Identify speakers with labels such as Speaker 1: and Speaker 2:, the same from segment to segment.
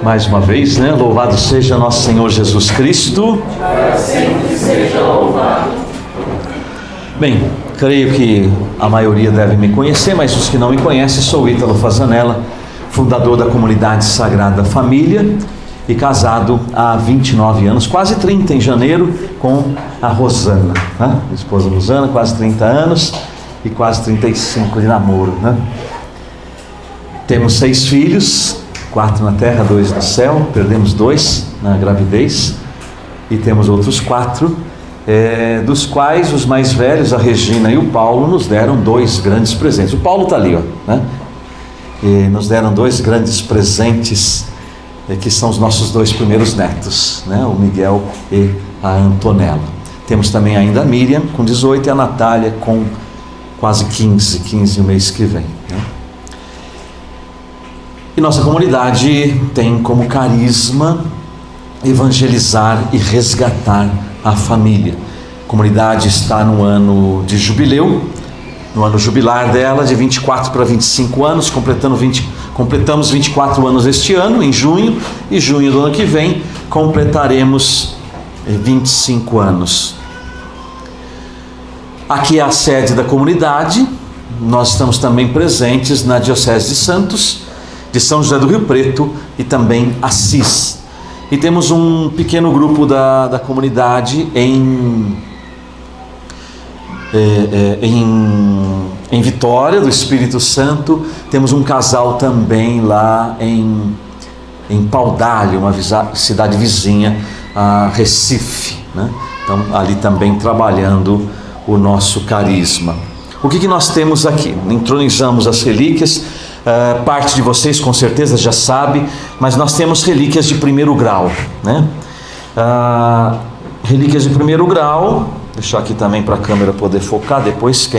Speaker 1: Mais uma vez, né? Louvado seja nosso Senhor Jesus Cristo.
Speaker 2: Para sempre seja louvado.
Speaker 1: Bem, creio que a maioria deve me conhecer, mas os que não me conhecem, sou Ítalo Fasanella, fundador da Comunidade Sagrada Família e casado há 29 anos, quase 30 em janeiro, com a Rosana, né? Minha esposa Rosana, quase 30 anos e quase 35 de namoro, né? Temos 6 filhos, 4 na terra, 2 no céu, perdemos 2 na gravidez e temos outros 4, dos quais os mais velhos, a Regina e o Paulo, nos deram 2 grandes presentes. O Paulo está ali, ó, né? E nos deram 2 grandes presentes, que são os nossos 2 primeiros netos, né? O Miguel e a Antonella. Temos também ainda a Miriam com 18 e a Natália com quase 15 o mês que vem, né? E nossa comunidade tem como carisma evangelizar e resgatar a família. A comunidade está no ano de jubileu, no ano jubilar dela, de 24 para 25 anos, completamos 24 anos este ano, em junho, e junho do ano que vem completaremos 25 anos. Aqui é a sede da comunidade, nós estamos também presentes na Diocese de Santos, de São José do Rio Preto e também Assis. E temos um pequeno grupo da comunidade em Vitória do Espírito Santo. Temos um casal também lá em Paudalho, uma cidade vizinha a Recife, né? Então ali também trabalhando o nosso carisma. O que nós temos aqui? Entronizamos as relíquias. Parte de vocês com certeza já sabe, mas nós temos relíquias de primeiro grau, né? Relíquias de primeiro grau, deixar aqui também para a câmera poder focar depois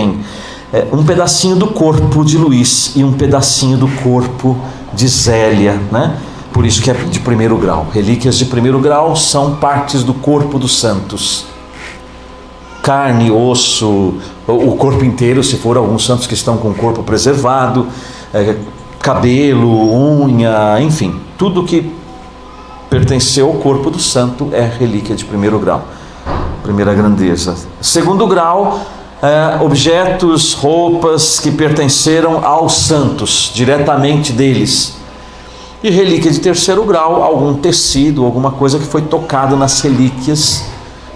Speaker 1: um pedacinho do corpo de Luiz e um pedacinho do corpo de Zélia, né? Por isso que é de primeiro grau. Relíquias de primeiro grau são partes do corpo dos santos, carne, osso, o corpo inteiro, se for alguns santos que estão com o corpo preservado, cabelo, unha, enfim, tudo que pertenceu ao corpo do santo é relíquia de primeiro grau, primeira grandeza. Segundo grau, objetos, roupas que pertenceram aos santos, diretamente deles. E relíquia de terceiro grau, algum tecido, alguma coisa que foi tocada nas relíquias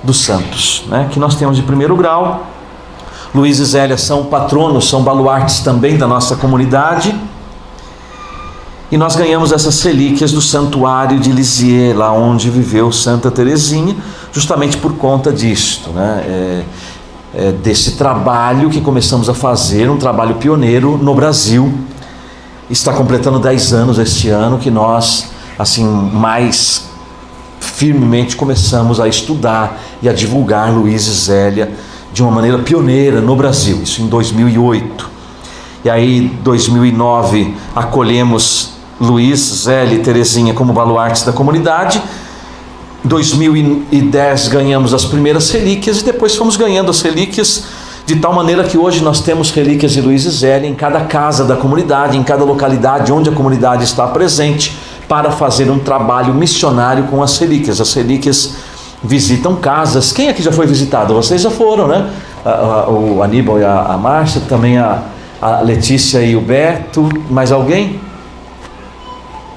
Speaker 1: dos santos, né? Que nós temos de primeiro grau. Luiz e Zélia são patronos, são baluartes também da nossa comunidade. E nós ganhamos essas relíquias do santuário de Lisieux, lá onde viveu Santa Teresinha, justamente por conta disto, né? Desse trabalho que começamos a fazer, um trabalho pioneiro no Brasil. Está completando 10 anos este ano que nós, assim, mais firmemente começamos a estudar e a divulgar Luiz e Zélia de uma maneira pioneira no Brasil, isso em 2008. E aí, em 2009, acolhemos Luiz, Zélia e Teresinha como baluartes da comunidade. Em 2010 ganhamos as primeiras relíquias e depois fomos ganhando as relíquias de tal maneira que hoje nós temos relíquias de Luiz e Zélia em cada casa da comunidade, em cada localidade onde a comunidade está presente, para fazer um trabalho missionário com as relíquias. As relíquias visitam casas. Quem aqui já foi visitado? Vocês já foram, né? O Aníbal e a Márcia, também a Letícia e o Beto. Mais alguém?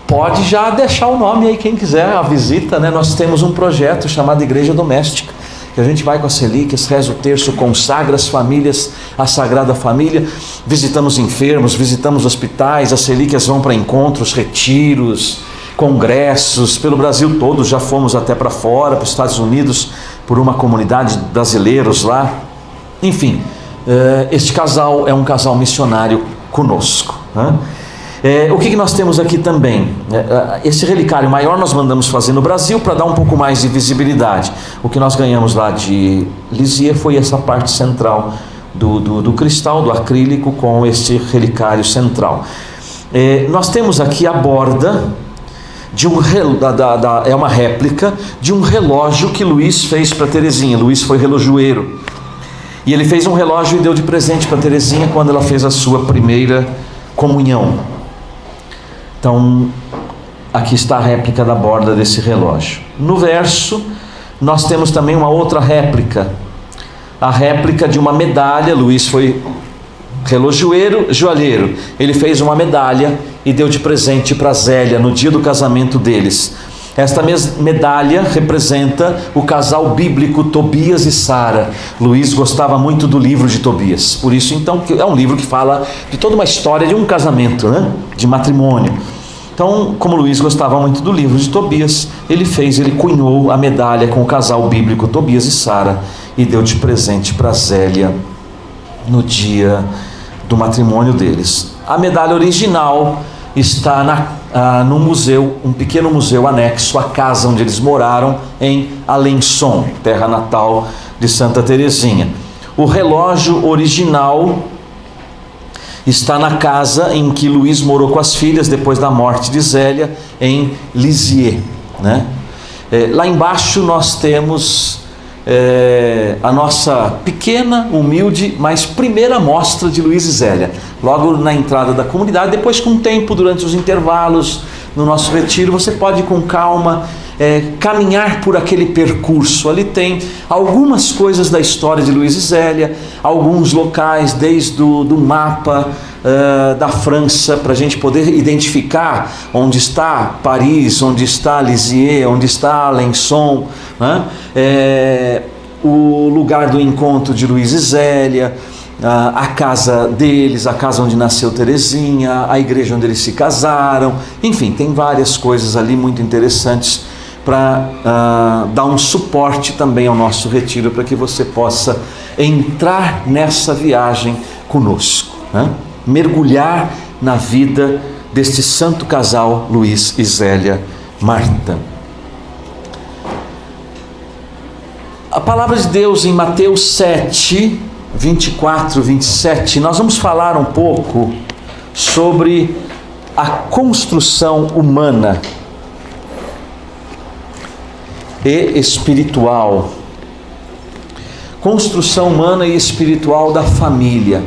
Speaker 1: Pode já deixar o nome aí, quem quiser, a visita, né? Nós temos um projeto chamado Igreja Doméstica, que a gente vai com as relíquias, reza o terço, consagra as famílias, a Sagrada Família, visitamos enfermos, visitamos hospitais, as relíquias vão para encontros, retiros, congressos, pelo Brasil todo, já fomos até para fora, para os Estados Unidos, por uma comunidade de brasileiros lá. Enfim, este casal é um casal missionário conosco, né? O que nós temos aqui também? Esse relicário maior nós mandamos fazer no Brasil para dar um pouco mais de visibilidade. O que nós ganhamos lá de Lisieux foi essa parte central do cristal, do acrílico, com este relicário central. Nós temos aqui a borda de é uma réplica de um relógio que Luiz fez para Teresinha. Luiz foi relojoeiro e ele fez um relógio e deu de presente para Teresinha quando ela fez a sua primeira comunhão. Então aqui está a réplica da borda desse relógio. No verso, nós temos também uma outra réplica, a réplica de uma medalha. Luís foi relojoeiro, joalheiro. Ele fez uma medalha e deu de presente para Zélia no dia do casamento deles. Esta medalha representa o casal bíblico Tobias e Sara. Luís gostava muito do livro de Tobias, por isso então é um livro que fala de toda uma história de um casamento, né? De matrimônio. Então, como Luís gostava muito do livro de Tobias, ele cunhou a medalha com o casal bíblico Tobias e Sara e deu de presente para Zélia no dia do matrimônio deles. A medalha original está no museu, um pequeno museu anexo à casa onde eles moraram, em Alençon, terra natal de Santa Teresinha. O relógio original está na casa em que Luís morou com as filhas depois da morte de Zélia, em Lisieux, né? Lá embaixo nós temos a nossa pequena, humilde, mas primeira mostra de Luís e Zélia, logo na entrada da comunidade. Depois, com o tempo, durante os intervalos no nosso retiro, você pode com calma caminhar por aquele percurso. Ali tem algumas coisas da história de Luís e Zélia, alguns locais, desde do mapa da França, para a gente poder identificar onde está Paris, onde está Lisieux, onde está Alençon, né? O lugar do encontro de Luís e Zélia, a casa deles, a casa onde nasceu Teresinha, a igreja onde eles se casaram. Enfim, tem várias coisas ali muito interessantes para dar um suporte também ao nosso retiro, para que você possa entrar nessa viagem conosco, né? Mergulhar na vida deste santo casal, Luís e Zélia Marta. A palavra de Deus em Mateus 7, 24, 27, nós vamos falar um pouco sobre a construção humana e espiritual. Construção humana e espiritual da família.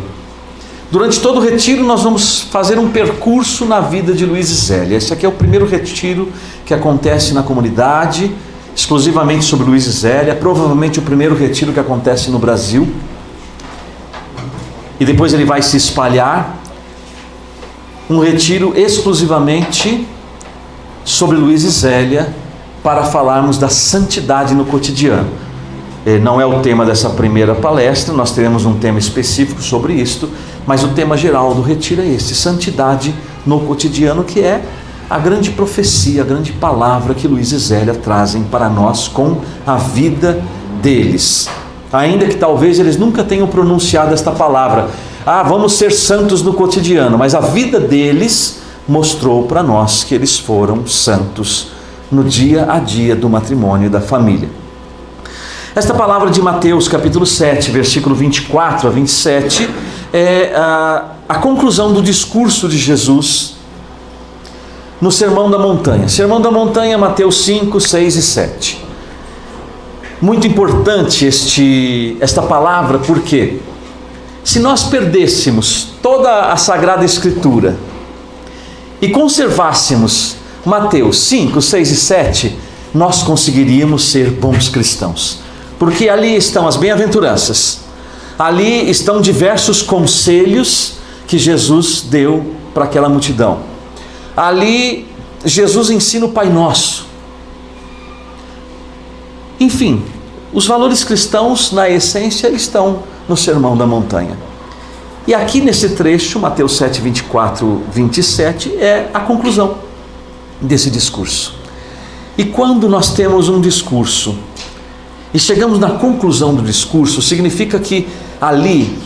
Speaker 1: Durante todo o retiro nós vamos fazer um percurso na vida de Luís e Zélia. Esse aqui é o primeiro retiro que acontece na comunidade, exclusivamente sobre Luís e Zélia, provavelmente o primeiro retiro que acontece no Brasil. E depois ele vai se espalhar. Um retiro exclusivamente sobre Luís e Zélia, para falarmos da santidade no cotidiano. Não é o tema dessa primeira palestra, nós teremos um tema específico sobre isto, mas o tema geral do retiro é esse: santidade no cotidiano, que é a grande profecia, a grande palavra que Luís e Zélia trazem para nós com a vida deles. Ainda que talvez eles nunca tenham pronunciado esta palavra, vamos ser santos no cotidiano, mas a vida deles mostrou para nós que eles foram santos no dia a dia do matrimônio e da família. Esta palavra de Mateus capítulo 7, versículo 24 a 27, é a conclusão do discurso de Jesus no Sermão da Montanha. Sermão da Montanha, Mateus 5, 6 e 7. Muito importante esta palavra, porque se nós perdêssemos toda a Sagrada Escritura e conservássemos Mateus 5, 6 e 7, nós conseguiríamos ser bons cristãos, porque ali estão as bem-aventuranças, ali estão diversos conselhos que Jesus deu para aquela multidão, ali Jesus ensina o Pai Nosso. Enfim, os valores cristãos na essência estão no Sermão da Montanha. E aqui nesse trecho, Mateus 7, 24, 27, é a conclusão desse discurso. E quando nós temos um discurso e chegamos na conclusão do discurso, significa que ali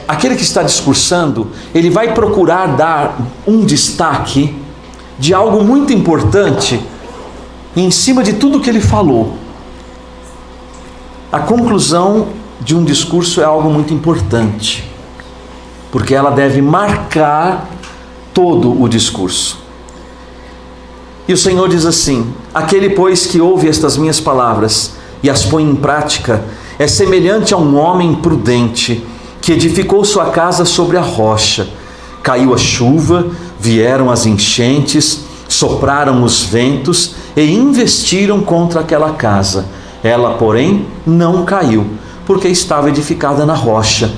Speaker 1: aquele que está discursando, ele vai procurar dar um destaque de algo muito importante em cima de tudo que ele falou. A conclusão de um discurso é algo muito importante, porque ela deve marcar todo o discurso. E o Senhor diz assim: aquele, pois, que ouve estas minhas palavras e as põe em prática, é semelhante a um homem prudente que edificou sua casa sobre a rocha. Caiu a chuva, vieram as enchentes, Sopraram os ventos e investiram contra aquela casa. Ela, porém, não caiu, porque estava edificada na rocha.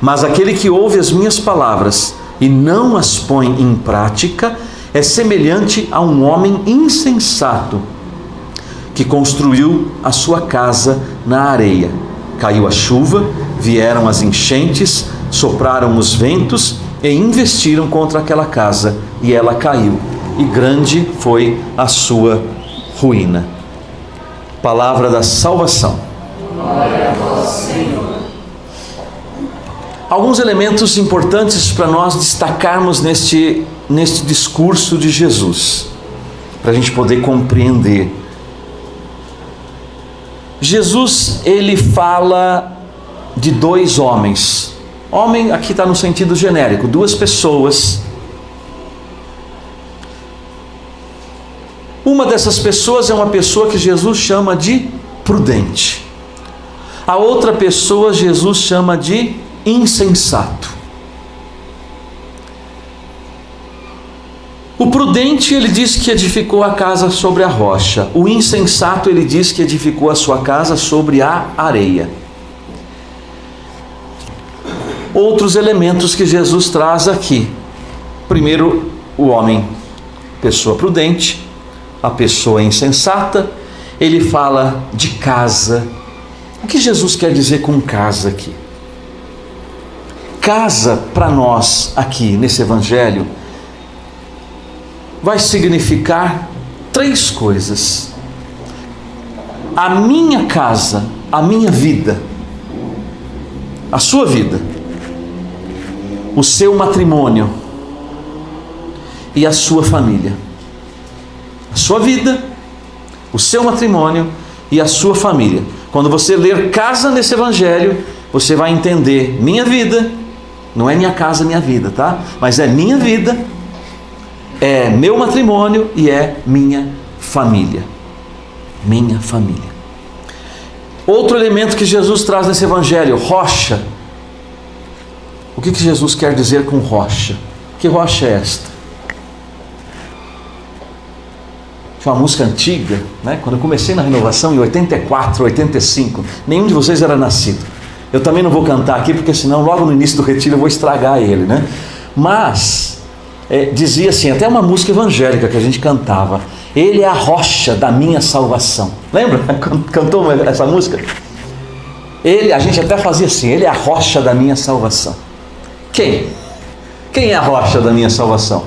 Speaker 1: Mas aquele que ouve as minhas palavras e não as põe em prática é semelhante a um homem insensato que construiu a sua casa na areia. Caiu a chuva, vieram as enchentes, sopraram os ventos e investiram contra aquela casa, e ela caiu, e grande foi a sua ruína. Palavra da salvação.
Speaker 2: Glória a vós, Senhor.
Speaker 1: Alguns elementos importantes para nós destacarmos neste discurso de Jesus, para a gente poder compreender. Jesus, ele fala de dois homens. Homem aqui está no sentido genérico, duas pessoas. Uma dessas pessoas é uma pessoa que Jesus chama de prudente. A outra pessoa Jesus chama de insensato. O prudente, ele diz que edificou a casa sobre a rocha. O insensato, ele diz que edificou a sua casa sobre a areia. Outros elementos que Jesus traz aqui. Primeiro, o homem, pessoa prudente, a pessoa insensata. Ele fala de casa. O que Jesus quer dizer com casa aqui? Casa, para nós aqui nesse evangelho, vai significar três coisas: a minha casa, a minha vida, a sua vida, o seu matrimônio e a sua família. A sua vida, o seu matrimônio e a sua família. Quando você ler casa nesse evangelho, você vai entender minha vida, não é minha casa, minha vida, tá? Mas é minha vida, é meu matrimônio e é minha família. Minha família. Outro elemento que Jesus traz nesse evangelho, rocha. O que Jesus quer dizer com rocha? Que rocha é esta? Tinha uma música antiga, né? Quando eu comecei na renovação em 84, 85, nenhum de vocês era nascido. Eu também não vou cantar aqui, porque senão logo no início do retiro eu vou estragar ele, né? Mas dizia assim, até uma música evangélica que a gente cantava: Ele é a rocha da minha salvação. Lembra? Cantou essa música? A gente até fazia assim: Ele é a rocha da minha salvação. Quem? Quem é a rocha da minha salvação?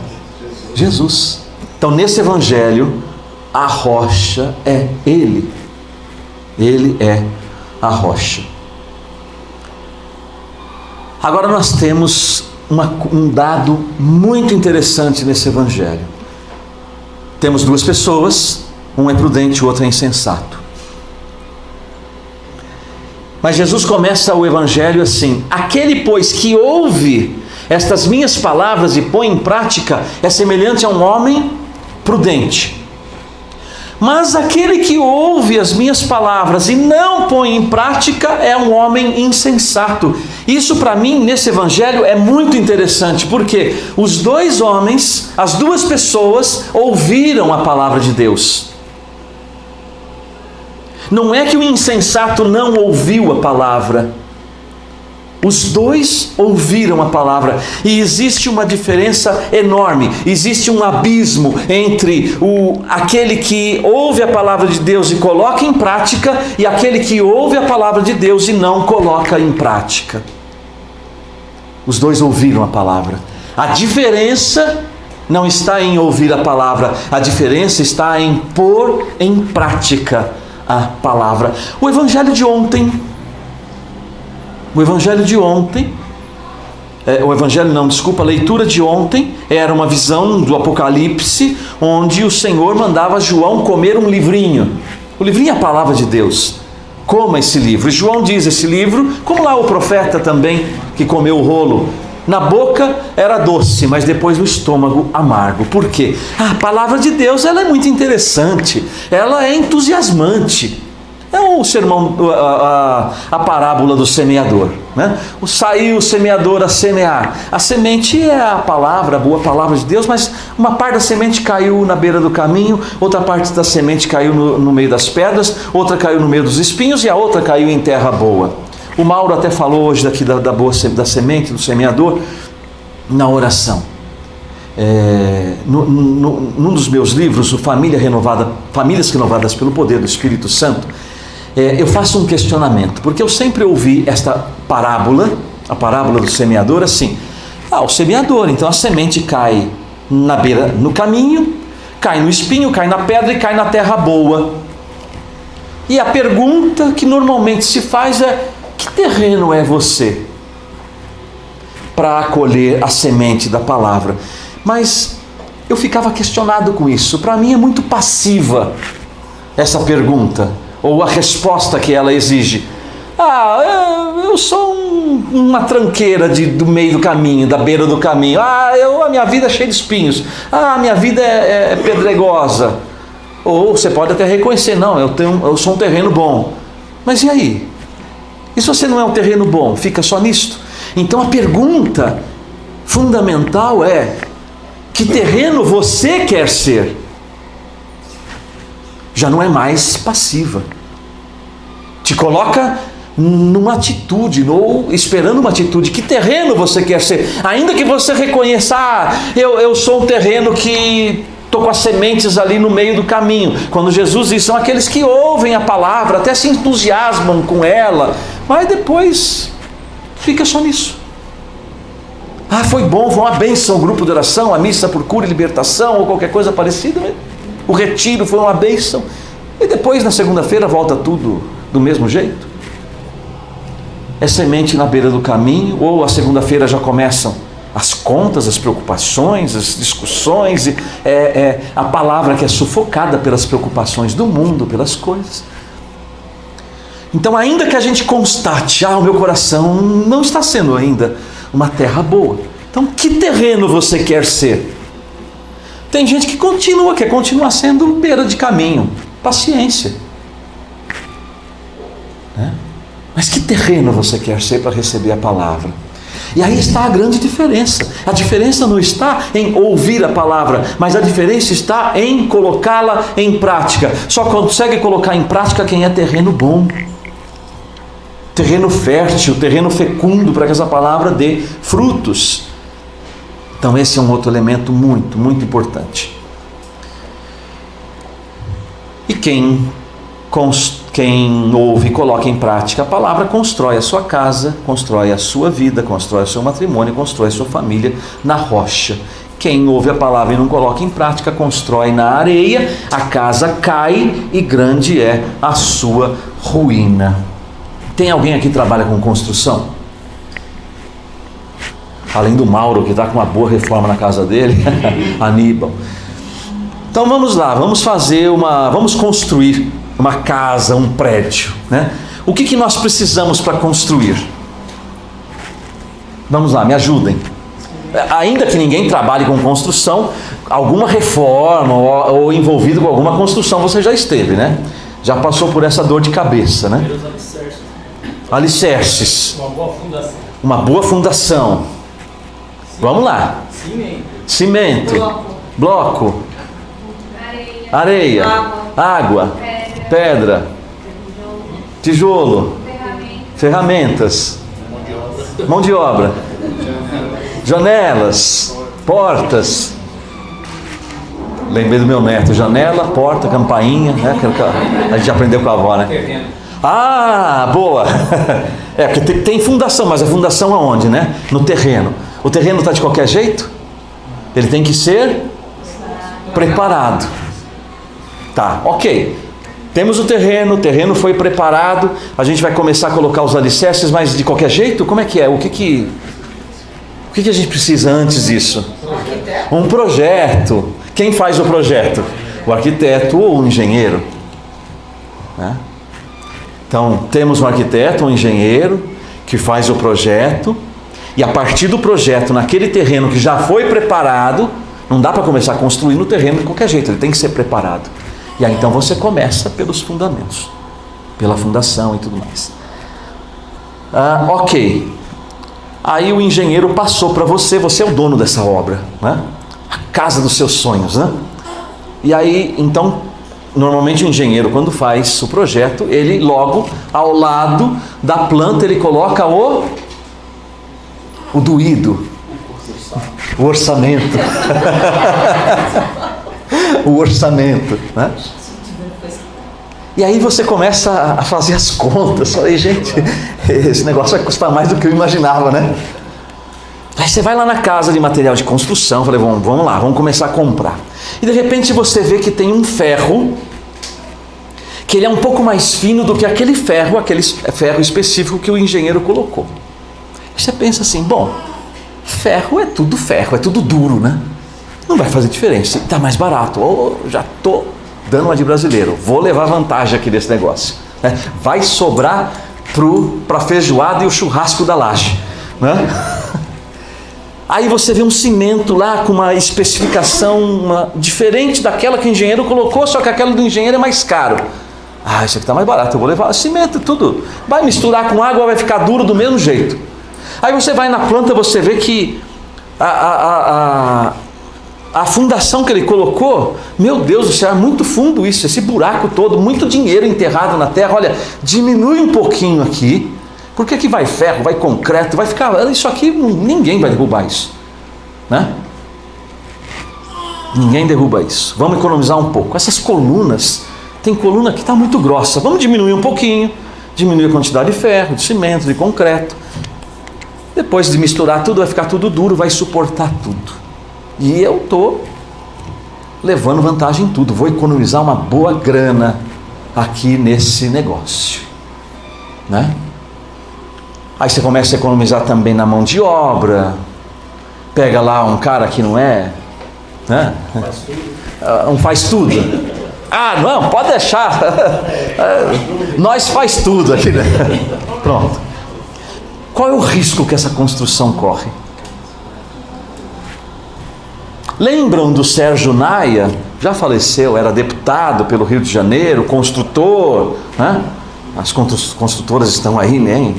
Speaker 1: Jesus. Então nesse evangelho, a rocha é Ele. Ele é a rocha. Agora nós temos um dado muito interessante nesse evangelho. Temos duas pessoas, um é prudente, o outro é insensato. Mas Jesus começa o evangelho assim: aquele, pois, que ouve estas minhas palavras e põe em prática é semelhante a um homem prudente. Mas aquele que ouve as minhas palavras e não põe em prática é um homem insensato. Isso para mim, nesse evangelho, é muito interessante, porque os dois homens, as duas pessoas, ouviram a palavra de Deus. Não é que o insensato não ouviu a palavra. Os dois ouviram a palavra, e existe uma diferença enorme, existe um abismo entre aquele que ouve a palavra de Deus e coloca em prática, e aquele que ouve a palavra de Deus e não coloca em prática. Os dois ouviram a palavra. A diferença não está em ouvir a palavra, a diferença está em pôr em prática a palavra. O evangelho de ontem, a leitura de ontem era uma visão do Apocalipse, onde o Senhor mandava João comer um livrinho. O livrinho é a palavra de Deus. Coma esse livro. E João diz: esse livro, como lá o profeta também, que comeu o rolo, na boca era doce, mas depois no estômago amargo. Por quê? A palavra de Deus, ela é muito interessante, ela é entusiasmante. É o sermão, a parábola do semeador, né? Saiu o semeador a semear. A semente é a palavra, a boa palavra de Deus, mas uma parte da semente caiu na beira do caminho, outra parte da semente caiu no meio das pedras, outra caiu no meio dos espinhos e a outra caiu em terra boa. O Mauro até falou hoje daqui da semente, do semeador, na oração. Num dos meus livros, o Famílias Renovadas pelo Poder do Espírito Santo, eu faço um questionamento, porque eu sempre ouvi esta parábola, a parábola do semeador, assim: o semeador, então a semente cai na beira, no caminho, cai no espinho, cai na pedra e cai na terra boa. E a pergunta que normalmente se faz é: que terreno é você para acolher a semente da palavra? Mas eu ficava questionado com isso. Para mim é muito passiva essa pergunta, ou a resposta que ela exige. Eu sou uma tranqueira do meio do caminho, da beira do caminho. A minha vida é cheia de espinhos. A minha vida é pedregosa. Ou você pode até reconhecer: não, eu sou um terreno bom. Mas e aí? E se você não é um terreno bom, fica só nisto? Então a pergunta fundamental é: que terreno você quer ser? Já não é mais passiva. Te coloca numa atitude, ou esperando uma atitude. Que terreno você quer ser? Ainda que você reconheça: eu sou um terreno que estou com as sementes ali no meio do caminho. Quando Jesus diz, são aqueles que ouvem a palavra, até se entusiasmam com ela, mas depois fica só nisso. Foi bom, foi uma bênção o grupo de oração, a missa por cura e libertação, ou qualquer coisa parecida, né? O retiro foi uma bênção, e depois na segunda-feira volta tudo do mesmo jeito. É semente na beira do caminho, ou a segunda-feira já começam as contas, as preocupações, as discussões, a palavra que é sufocada pelas preocupações do mundo, pelas coisas. Então, ainda que a gente constate: o meu coração não está sendo ainda uma terra boa. Então, que terreno você quer ser? Tem gente que quer continuar sendo beira de caminho. Paciência. Mas que terreno você quer ser para receber a palavra? E aí está a grande diferença. A diferença não está em ouvir a palavra, mas a diferença está em colocá-la em prática. Só consegue colocar em prática quem é terreno bom, terreno fértil, terreno fecundo, para que essa palavra dê frutos. Então esse é um outro elemento muito, muito importante. E quem ouve e coloca em prática a palavra, constrói a sua casa, constrói a sua vida, constrói o seu matrimônio, constrói a sua família na rocha. Quem ouve a palavra e não coloca em prática, constrói na areia, a casa cai e grande é a sua ruína. Tem alguém aqui que trabalha com construção? Além do Mauro, que está com uma boa reforma na casa dele, Aníbal. Então vamos lá, vamos construir uma casa, um prédio, né? O que nós precisamos para construir? Vamos lá, me ajudem. Ainda que ninguém trabalhe com construção, alguma reforma ou envolvido com alguma construção você já esteve, né? Já passou por essa dor de cabeça, né? Alicerces. Uma boa fundação. Vamos lá. Cimento. Bloco. Areia. Água. Pedra. Tijolo. Ferramentas. Mão de obra. Janelas. Portas. Lembrei do meu neto: janela, porta, campainha, né? A gente aprendeu com a avó, né? Boa! Porque tem fundação, mas a fundação aonde, né? No terreno. O terreno está de qualquer jeito? Ele tem que ser preparado. Tá, ok. Temos o terreno foi preparado, a gente vai começar a colocar os alicerces, mas de qualquer jeito? Como é que é? O que a gente precisa antes disso? Um projeto. Quem faz o projeto? O arquiteto ou o engenheiro, né? Então, temos um arquiteto, um engenheiro, que faz o projeto, e a partir do projeto, naquele terreno que já foi preparado, não dá para começar a construir no terreno de qualquer jeito, ele tem que ser preparado. E aí então você começa pelos fundamentos. pela fundação e tudo mais. Ok. Aí o engenheiro passou para você, você é o dono dessa obra, né? A casa dos seus sonhos, né? E aí, então, normalmente o engenheiro, quando faz o projeto, ele logo, ao lado da planta, ele coloca o doído, o orçamento. O orçamento, né? E aí você começa a fazer as contas. Falei, gente, esse negócio vai custar mais do que eu imaginava, né? Aí você vai lá na casa de material de construção. Falei, vamos lá, vamos começar a comprar. E de repente você vê que tem um ferro, que ele é um pouco mais fino do que aquele ferro específico que o engenheiro colocou. Aí você pensa assim, bom, ferro, é tudo duro, né? Não vai fazer diferença, está mais barato. Ou já estou dando uma de brasileiro, vou levar vantagem aqui desse negócio, né? Vai sobrar para a feijoada e o churrasco da laje, né? Aí você vê um cimento lá com uma especificação diferente daquela que o engenheiro colocou, só que aquela do engenheiro é mais caro. Isso aqui está mais barato, eu vou levar cimento, tudo. Vai misturar com água, vai ficar duro do mesmo jeito. Aí você vai na planta, você vê que a fundação que ele colocou, meu Deus do céu, é muito fundo isso, esse buraco todo, muito dinheiro enterrado na terra. Olha, diminui um pouquinho aqui, porque aqui vai ferro, vai concreto, vai ficar, isso aqui ninguém vai derrubar isso, né? Ninguém derruba isso, vamos economizar um pouco. Essas colunas, tem coluna que está muito grossa, vamos diminuir um pouquinho, diminuir a quantidade de ferro, de cimento, de concreto. Depois de misturar tudo, vai ficar tudo duro, vai suportar tudo. E eu estou levando vantagem em tudo, vou economizar uma boa grana aqui nesse negócio, né? Aí você começa a economizar também na mão de obra, pega lá um cara que não é, né? Faz tudo. Não, pode deixar, nós faz tudo aqui, né? Pronto. Qual é o risco que essa construção corre? Lembram do Sérgio Naia? Já faleceu, era deputado pelo Rio de Janeiro, construtor, né? As construtoras estão aí, né?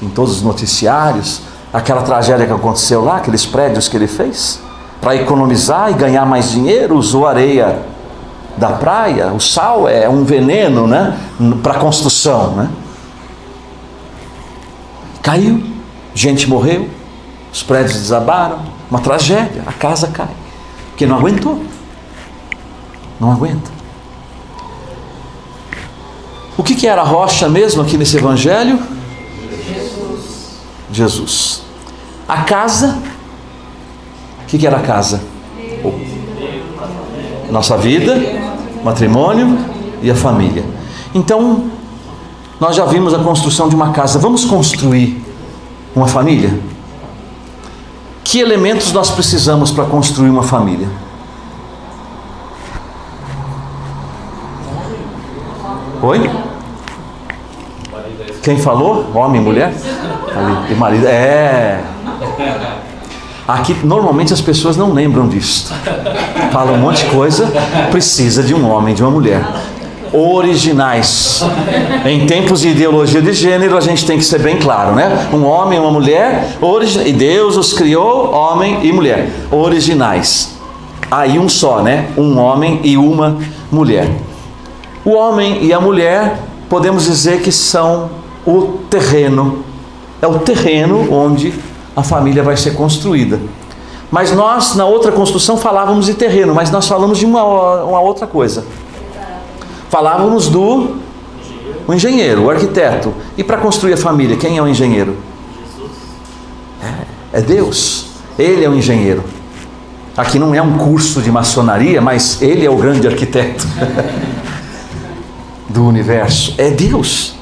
Speaker 1: Em todos os noticiários. Aquela tragédia que aconteceu lá, aqueles prédios que ele fez, para economizar e ganhar mais dinheiro, usou areia da praia. O sal é um veneno, né? Para construção, né? Caiu, gente morreu, os prédios desabaram, uma tragédia, a casa cai, porque não aguentou, não aguenta. O que era a rocha mesmo aqui nesse evangelho? Jesus. A casa, o que era a casa? Nossa vida, matrimônio e a família. Então, nós já vimos a construção de uma casa. Vamos construir uma família? Que elementos nós precisamos para construir uma família? Oi? Quem falou? Homem e mulher? E marido. Aqui normalmente as pessoas não lembram disso. Falam um monte de coisa. Precisa de um homem e de uma mulher. Originais. Em tempos de ideologia de gênero, a gente tem que ser bem claro, né? Um homem e uma mulher, e Deus os criou, homem e mulher, originais. Aí um só, né? Um homem e uma mulher. O homem e a mulher, podemos dizer que são o terreno. É o terreno onde a família vai ser construída. Mas nós, na outra construção, falávamos de terreno, mas nós falamos de uma outra coisa. Falávamos do engenheiro, o arquiteto. E para construir a família, quem é o engenheiro? É Deus. Ele é o engenheiro. Aqui não é um curso de maçonaria, mas ele é o grande arquiteto do universo. É Deus.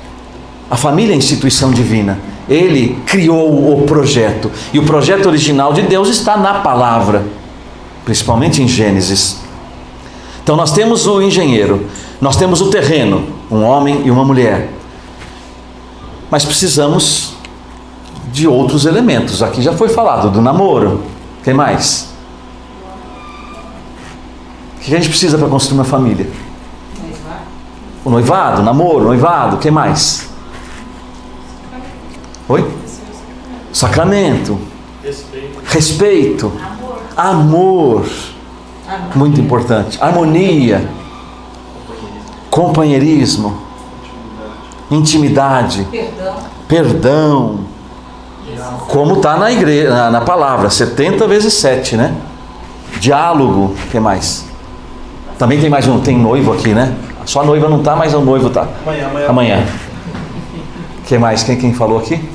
Speaker 1: A família é a instituição divina. Ele criou o projeto. E o projeto original de Deus está na palavra, principalmente em Gênesis. Então nós temos o engenheiro, nós temos o terreno, um homem e uma mulher. Mas precisamos de outros elementos. Aqui já foi falado do namoro. Quem mais? O que a gente precisa para construir uma família? O noivado, namoro, noivado, o que mais? Oi? Sacramento. Respeito. Amor. Muito importante. Harmonia. Companheirismo. Intimidade. Perdão. Como está na igreja, na palavra, 70 vezes 7, né? Diálogo. O que mais? Também tem mais um, tem noivo aqui, né? Só a noiva não está, mas o noivo está. Amanhã. O que mais? Quem falou aqui?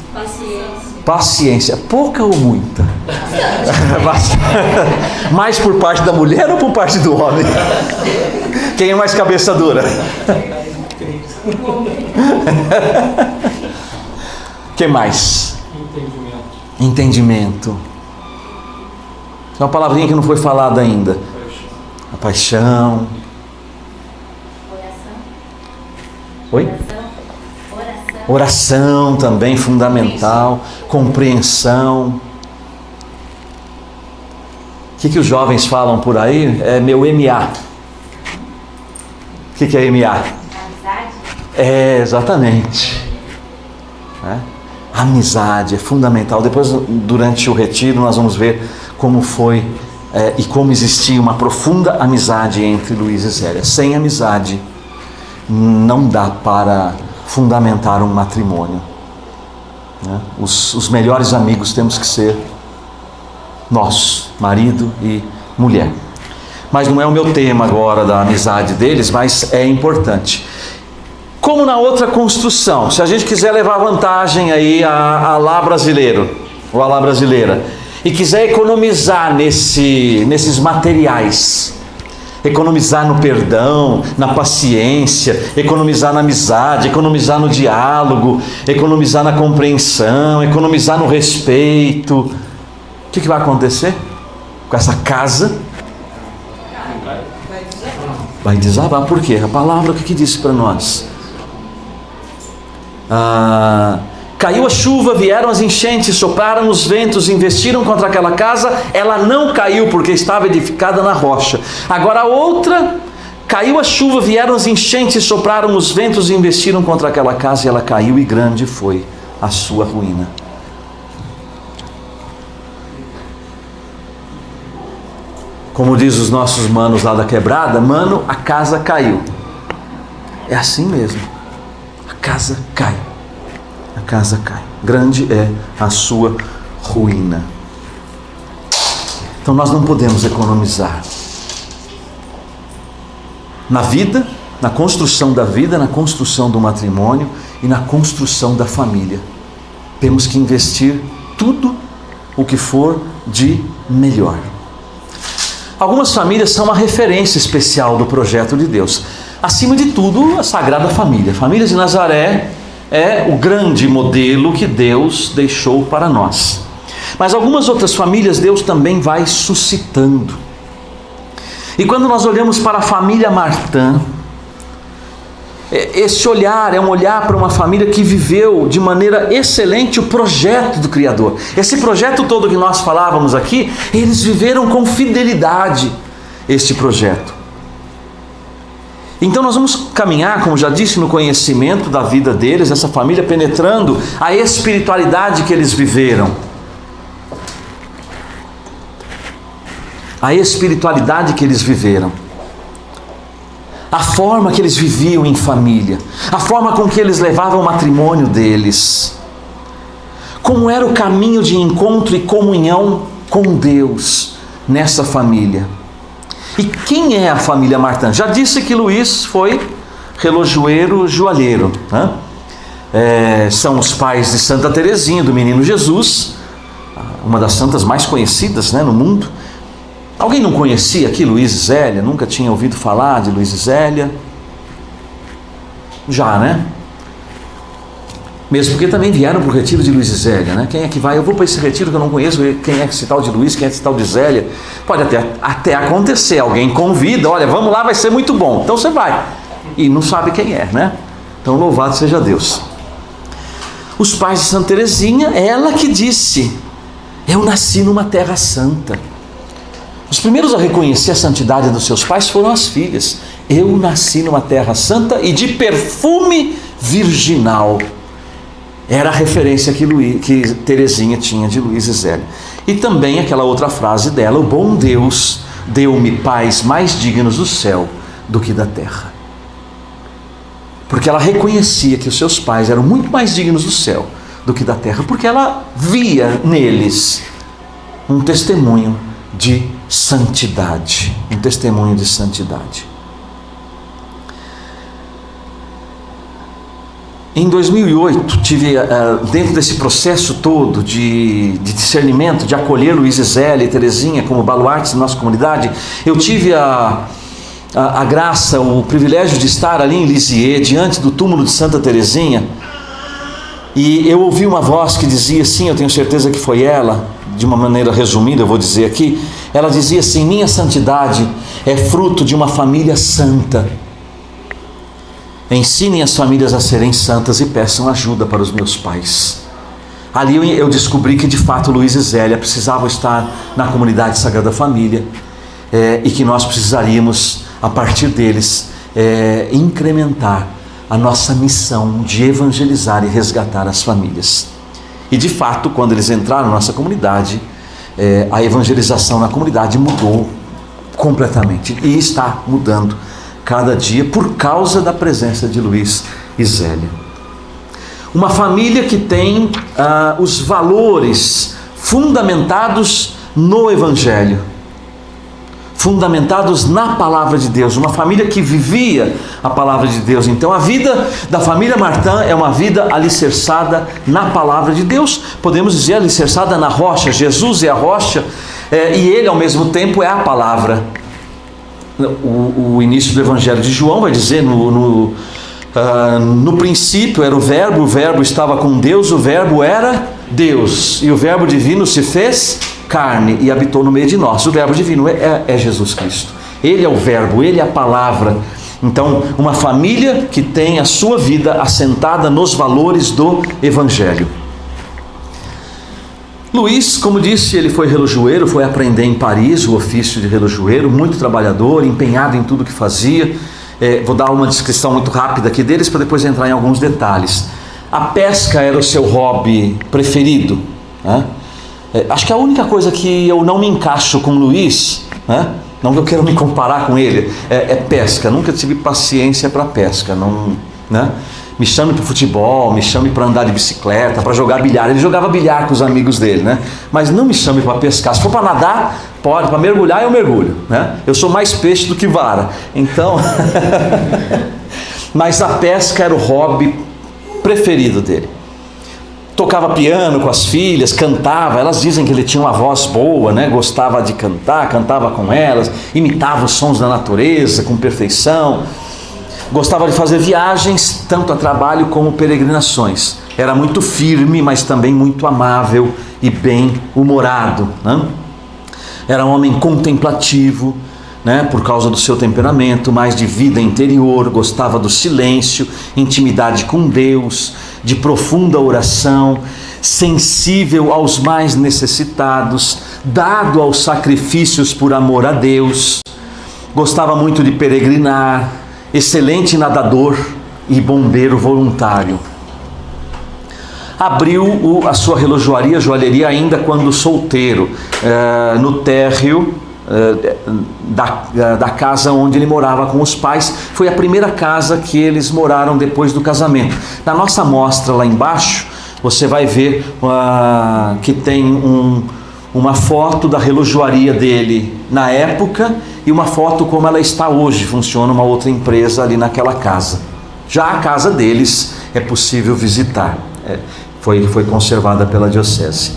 Speaker 1: Paciência. Pouca ou muita? Mais por parte da mulher ou por parte do homem? Quem é mais cabeça dura? Que mais? Entendimento. É uma palavrinha que não foi falada ainda. A paixão. Oi? Oração também fundamental. Compreensão. O que os jovens falam por aí? É meu MA. O que é MA? Amizade? É, exatamente. Amizade é fundamental. Depois, durante o retiro, nós vamos ver como foi e como existia uma profunda amizade entre Luiz e Zélia. Sem amizade, não dá para fundamentar um matrimônio. Os melhores amigos temos que ser nós, marido e mulher. Mas não é o meu tema agora da amizade deles, mas é importante. Como na outra construção, se a gente quiser levar vantagem aí a lá brasileiro, ou a lá brasileira, e quiser economizar nesses materiais, economizar no perdão, na paciência, economizar na amizade, economizar no diálogo, economizar na compreensão, economizar no respeito, o que vai acontecer com essa casa? Vai desabar. Por quê? A palavra o que disse para nós? Caiu a chuva, vieram as enchentes, sopraram os ventos, investiram contra aquela casa, ela não caiu porque estava edificada na rocha. Agora a outra, caiu a chuva, vieram as enchentes, sopraram os ventos, investiram contra aquela casa e ela caiu, e grande foi a sua ruína. Como diz os nossos manos lá da quebrada, mano, a casa caiu. É assim mesmo. A casa cai. A casa cai. Grande é a sua ruína. Então nós não podemos economizar. Na vida, na construção da vida, na construção do matrimônio e na construção da família. Temos que investir tudo o que for de melhor. Algumas famílias são uma referência especial do projeto de Deus. Acima de tudo, a Sagrada Família. A família de Nazaré é o grande modelo que Deus deixou para nós. Mas algumas outras famílias Deus também vai suscitando. E quando nós olhamos para a família Martã, esse olhar é um olhar para uma família que viveu de maneira excelente o projeto do Criador. Esse projeto todo que nós falávamos aqui, eles viveram com fidelidade este projeto. Então nós vamos caminhar, como já disse, no conhecimento da vida deles, essa família, penetrando a espiritualidade que eles viveram. A espiritualidade que eles viveram. A forma que eles viviam em família, a forma com que eles levavam o matrimônio deles, como era o caminho de encontro e comunhão com Deus nessa família. E quem é a família Martã? Já disse que Luiz foi relojoeiro joalheiro, né? São os pais de Santa Teresinha, do Menino Jesus, uma das santas mais conhecidas, né, no mundo. Alguém não conhecia aqui Luiz e Zélia? Nunca tinha ouvido falar de Luiz e Zélia? Já, né? Mesmo porque também vieram para o retiro de Luiz e Zélia, né? Quem é que vai? Eu vou para esse retiro que eu não conheço, quem é esse tal de Luiz, quem é esse tal de Zélia? Pode até acontecer, alguém convida, olha, vamos lá, vai ser muito bom. Então você vai. E não sabe quem é, né? Então louvado seja Deus. Os pais de Santa Teresinha, ela que disse, eu nasci numa terra santa. Os primeiros a reconhecer a santidade dos seus pais foram as filhas. Eu nasci numa terra santa e de perfume virginal. Era a referência que Teresinha tinha de Luiz e Zélia. E também aquela outra frase dela: o bom Deus deu-me pais mais dignos do céu do que da terra. Porque ela reconhecia que os seus pais eram muito mais dignos do céu do que da terra, porque ela via neles um testemunho de santidade. Um testemunho de santidade. Em 2008, tive, dentro desse processo todo de discernimento, de acolher Luiz e Zélia e Teresinha como baluartes da nossa comunidade, eu tive a graça, o privilégio de estar ali em Lisieux, diante do túmulo de Santa Teresinha, e eu ouvi uma voz que dizia assim, eu tenho certeza que foi ela, de uma maneira resumida eu vou dizer aqui, ela dizia assim: minha santidade é fruto de uma família santa. Ensinem as famílias a serem santas e peçam ajuda para os meus pais. Ali eu descobri que de fato Luiz e Zélia precisavam estar na comunidade Sagrada Família, e que nós precisaríamos, a partir deles, incrementar a nossa missão de evangelizar e resgatar as famílias. E de fato, quando eles entraram na nossa comunidade, a evangelização na comunidade mudou completamente e está mudando cada dia por causa da presença de Luiz e Zélia. Uma família que tem os valores fundamentados no Evangelho, fundamentados na Palavra de Deus, uma família que vivia a Palavra de Deus. Então a vida da família Martin é uma vida alicerçada na Palavra de Deus, podemos dizer alicerçada na rocha. Jesus é a rocha, e Ele ao mesmo tempo é a Palavra. O início do Evangelho de João vai dizer: no princípio era o verbo estava com Deus, o verbo era Deus, e o verbo divino se fez carne e habitou no meio de nós. O verbo divino é Jesus Cristo. Ele é o verbo, Ele é a palavra. Então, uma família que tem a sua vida assentada nos valores do Evangelho. Luiz, como disse, ele foi relojoeiro, foi aprender em Paris o ofício de relojoeiro, muito trabalhador, empenhado em tudo que fazia. Vou dar uma descrição muito rápida aqui deles para depois entrar em alguns detalhes. A pesca era o seu hobby preferido, né? Acho que a única coisa que eu não me encaixo com Luiz, né? Não que eu quero me comparar com ele, é pesca. Nunca tive paciência para pesca, não, né? Me chame para futebol, me chame para andar de bicicleta, para jogar bilhar. Ele jogava bilhar com os amigos dele, né? Mas não me chame para pescar. Se for para nadar, pode. Para mergulhar, eu mergulho, né? Eu sou mais peixe do que vara. Então, mas a pesca era o hobby preferido dele. Tocava piano com as filhas, cantava. Elas dizem que ele tinha uma voz boa, né? Gostava de cantar, cantava com elas, imitava os sons da natureza com perfeição. Gostava de fazer viagens, tanto a trabalho como peregrinações. Era muito firme, mas também muito amável e bem-humorado, né? Era um homem contemplativo, né? Por causa do seu temperamento, mais de vida interior. Gostava do silêncio, intimidade com Deus, de profunda oração, sensível aos mais necessitados, dado aos sacrifícios por amor a Deus. Gostava muito de peregrinar, excelente nadador e bombeiro voluntário. Abriu a sua relojoaria, joalheria, ainda quando solteiro, no térreo da casa onde ele morava com os pais. Foi a primeira casa que eles moraram depois do casamento. Na nossa mostra lá embaixo, você vai ver que tem uma foto da relojoaria dele na época e uma foto como ela está hoje. Funciona uma outra empresa ali naquela casa. Já a casa deles é possível visitar. Foi conservada pela diocese.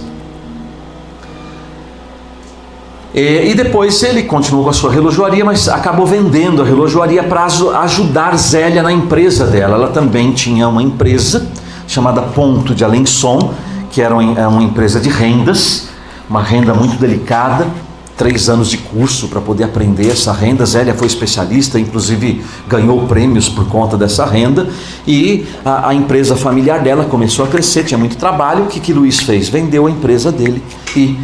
Speaker 1: E depois ele continuou com a sua relojoaria, mas acabou vendendo a relojoaria para ajudar Zélia na empresa dela. Ela também tinha uma empresa chamada Ponto de Alençon, que era uma empresa de rendas, uma renda muito delicada. 3 anos de curso para poder aprender essa renda. Zélia foi especialista, inclusive ganhou prêmios por conta dessa renda, e a empresa familiar dela começou a crescer, tinha muito trabalho. O que Luiz fez? Vendeu a empresa dele e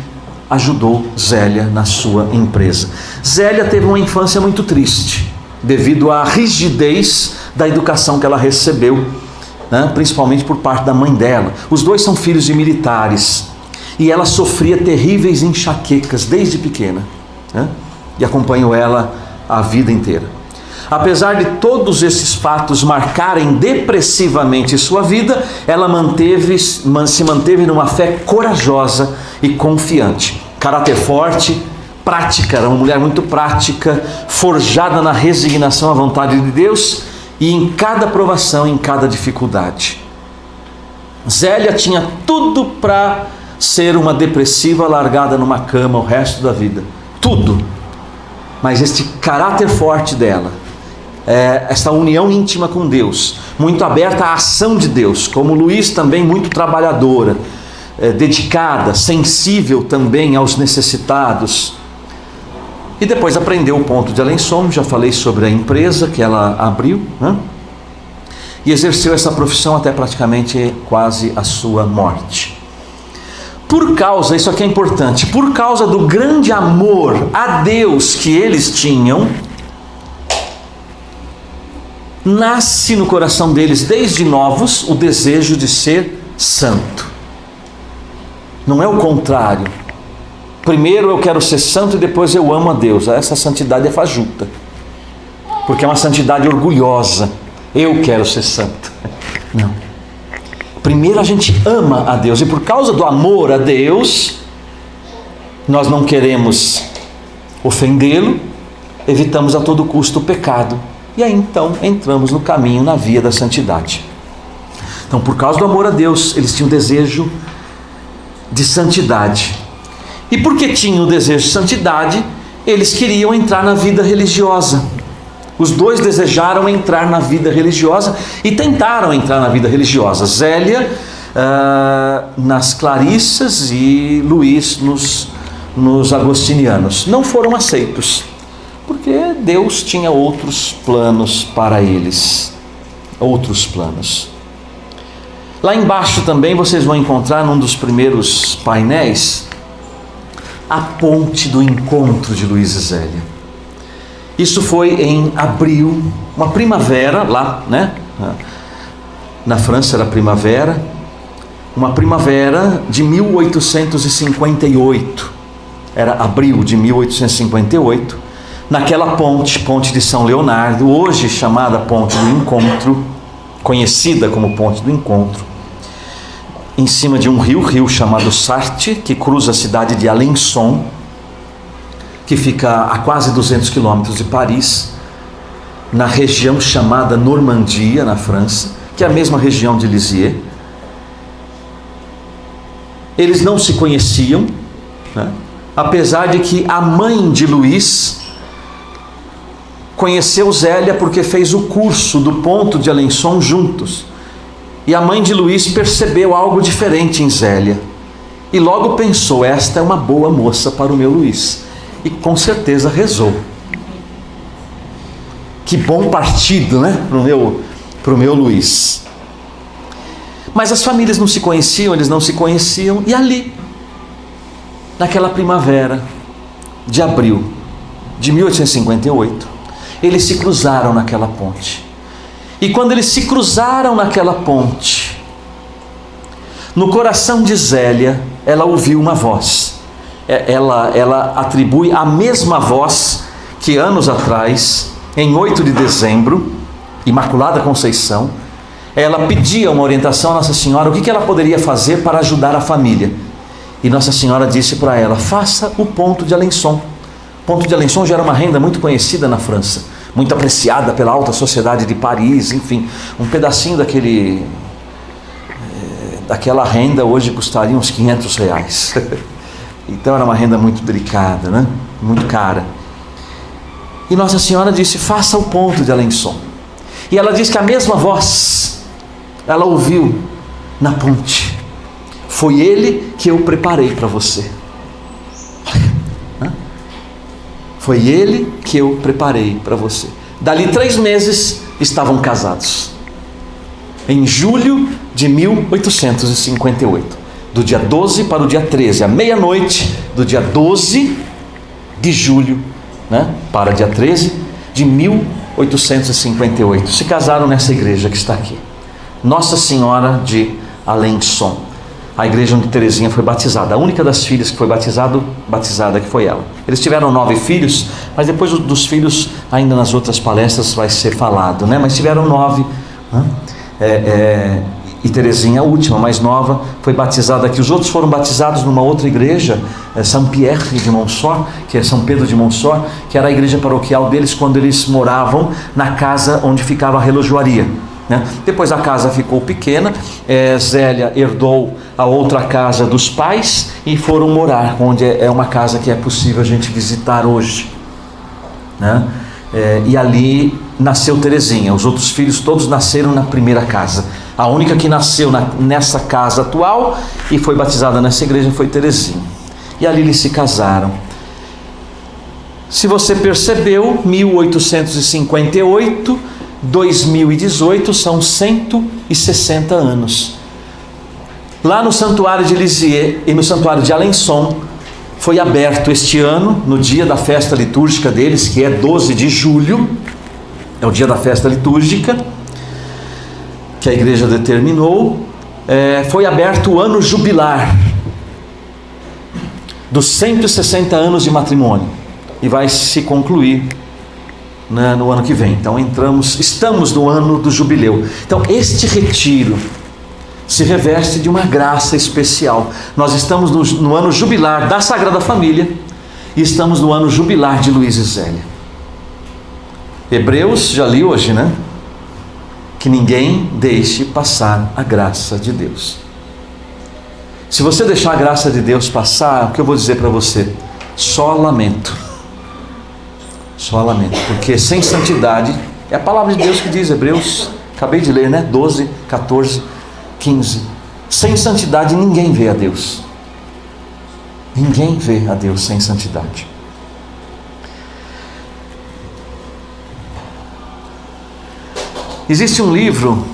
Speaker 1: ajudou Zélia na sua empresa. Zélia teve uma infância muito triste, devido à rigidez da educação que ela recebeu, né? Principalmente por parte da mãe dela. Os dois são filhos de militares, e ela sofria terríveis enxaquecas desde pequena, né? E acompanhou ela a vida inteira. Apesar de todos esses fatos marcarem depressivamente sua vida, ela se manteve numa fé corajosa e confiante. Caráter forte, prática, era uma mulher muito prática, forjada na resignação à vontade de Deus e em cada provação, em cada dificuldade. Zélia tinha tudo para ser uma depressiva largada numa cama o resto da vida. Tudo. Mas este caráter forte dela, essa união íntima com Deus, muito aberta à ação de Deus, como Luís também muito trabalhadora, dedicada, sensível também aos necessitados. E depois aprendeu o ponto de Alençon, já falei sobre a empresa que ela abriu, né? E exerceu essa profissão até praticamente quase a sua morte. Por causa, isso aqui é importante, por causa do grande amor a Deus que eles tinham, nasce no coração deles desde novos o desejo de ser santo. Não é o contrário. Primeiro eu quero ser santo e depois eu amo a Deus. Essa santidade é fajuta, porque é uma santidade orgulhosa. Eu quero ser santo. Não. Primeiro a gente ama a Deus, e por causa do amor a Deus, nós não queremos ofendê-lo, evitamos a todo custo o pecado, e aí então entramos no caminho, na via da santidade. Então, por causa do amor a Deus, eles tinham desejo de santidade. E porque tinham o desejo de santidade, eles queriam entrar na vida religiosa. Os dois desejaram entrar na vida religiosa e tentaram entrar na vida religiosa. Zélia nas Clarissas e Luís nos Agostinianos. Não foram aceitos, porque Deus tinha outros planos para eles. Outros planos. Lá embaixo também vocês vão encontrar, num dos primeiros painéis, a ponte do encontro de Luís e Zélia. Isso foi em abril, uma primavera lá, né? Na França era primavera, uma primavera de 1858, era abril de 1858, naquela ponte de São Leonardo, hoje chamada Ponte do Encontro, conhecida como Ponte do Encontro, em cima de um rio chamado Sarthe, que cruza a cidade de Alençon, que fica a quase 200 quilômetros de Paris, na região chamada Normandia, na França, que é a mesma região de Lisieux. Eles não se conheciam, né? Apesar de que a mãe de Luís conheceu Zélia porque fez o curso do Ponto de Alençon juntos. E a mãe de Luís percebeu algo diferente em Zélia. E logo pensou, esta é uma boa moça para o meu Luís. E com certeza rezou. Que bom partido, né? Para o meu Luís. Mas as famílias não se conheciam, eles não se conheciam. E ali, naquela primavera de abril de 1858, eles se cruzaram naquela ponte. E quando eles se cruzaram naquela ponte, no coração de Zélia, ela ouviu uma voz. Ela atribui a mesma voz que anos atrás, em 8 de dezembro, Imaculada Conceição, ela pedia uma orientação a Nossa Senhora, o que ela poderia fazer para ajudar a família. E Nossa Senhora disse para ela, faça o Ponto de Alençon. O Ponto de Alençon já era uma renda muito conhecida na França, muito apreciada pela alta sociedade de Paris, enfim, um pedacinho daquela renda hoje custaria uns R$500. Então era uma renda muito delicada, né? Muito cara. E Nossa Senhora disse, faça o Ponto de Alençon. E ela diz que a mesma voz, ela ouviu na ponte. Foi ele que eu preparei para você. Foi ele que eu preparei para você. Dali 3 meses estavam casados. Em julho de 1858. Do dia 12 para o dia 13, à meia-noite do dia 12 de julho, né, para dia 13 de 1858. Se casaram nessa igreja que está aqui, Nossa Senhora de Alençon, a igreja onde Teresinha foi batizada, a única das filhas que foi batizada que foi ela. Eles tiveram 9 filhos, mas depois dos filhos, ainda nas outras palestras vai ser falado, né? Mas tiveram 9, e Teresinha, a última, mais nova, foi batizada aqui. Os outros foram batizados numa outra igreja, Saint-Pierre de Montfort, que é São Pedro de Montfort, que era a igreja paroquial deles quando eles moravam na casa onde ficava a relojoaria, né? Depois a casa ficou pequena, Zélia herdou a outra casa dos pais e foram morar, onde é uma casa que é possível a gente visitar hoje, né? E ali nasceu Teresinha. Os outros filhos todos nasceram na primeira casa. A única que nasceu nessa casa atual e foi batizada nessa igreja foi Teresinha. E ali eles se casaram. Se você percebeu, 1858, 2018 são 160 anos. Lá no Santuário de Lisieux e no Santuário de Alençon foi aberto este ano, no dia da festa litúrgica deles, que é 12 de julho, é o dia da festa litúrgica que a igreja determinou. Foi aberto o ano jubilar dos 160 anos de matrimônio e vai se concluir, né, no ano que vem. Então estamos no ano do jubileu. Então este retiro se reveste de uma graça especial. Nós estamos no ano jubilar da Sagrada Família e estamos no ano jubilar de Luiz e Zélia. Hebreus, já li hoje, né? Que ninguém deixe passar a graça de Deus. Se você deixar a graça de Deus passar, o que eu vou dizer para você? Só lamento. Só lamento, porque sem santidade, é a palavra de Deus que diz, Hebreus, acabei de ler, né? 12, 14, 15. Sem santidade ninguém vê a Deus. Ninguém vê a Deus sem santidade. Existe um livro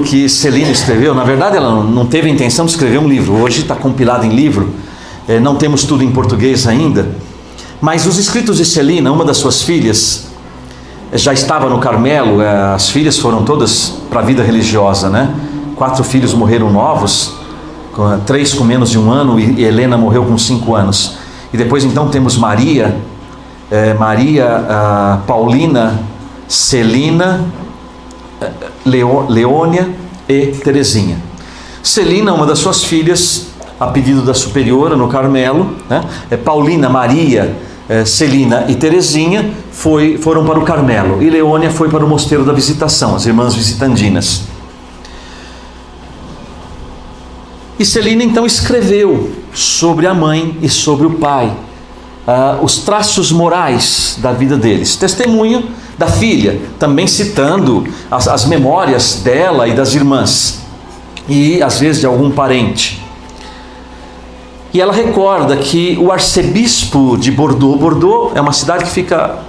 Speaker 1: que Celina escreveu. Na verdade ela não teve a intenção de escrever um livro. Hoje está compilado em livro, não temos tudo em português ainda. Mas os escritos de Celina, uma das suas filhas, já estava no Carmelo. As filhas foram todas para a vida religiosa, né? 4 filhos morreram novos, 3 com menos de 1 ano, e Helena morreu com 5 anos. E depois então temos Maria, Paulina, Celina, Leônia e Teresinha. Celina, uma das suas filhas, a pedido da superiora no Carmelo, né? Paulina, Maria, Celina e Teresinha foram para o Carmelo, e Leônia foi para o Mosteiro da Visitação, as irmãs visitandinas. E Celina então escreveu sobre a mãe e sobre o pai, os traços morais da vida deles. Testemunho da filha, também citando as memórias dela e das irmãs, e às vezes de algum parente. E ela recorda que o arcebispo de Bordeaux é uma cidade que fica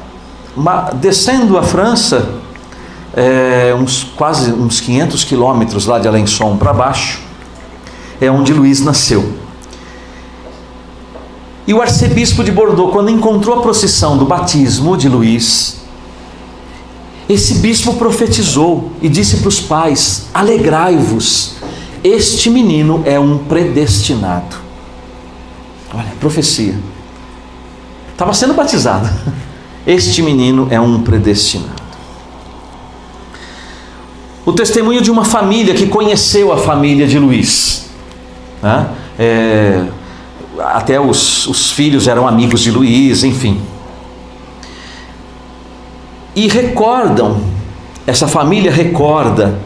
Speaker 1: descendo a França, quase uns 500 quilômetros lá de Alençon para baixo, é onde Luís nasceu. E o arcebispo de Bordeaux, quando encontrou a procissão do batismo de Luís, esse bispo profetizou e disse para os pais: alegrai-vos, este menino é um predestinado. Olha, profecia. Estava sendo batizado. Este menino é um predestinado. O testemunho de uma família que conheceu a família de Luís, né? Até os filhos eram amigos de Luís, enfim. E essa família recorda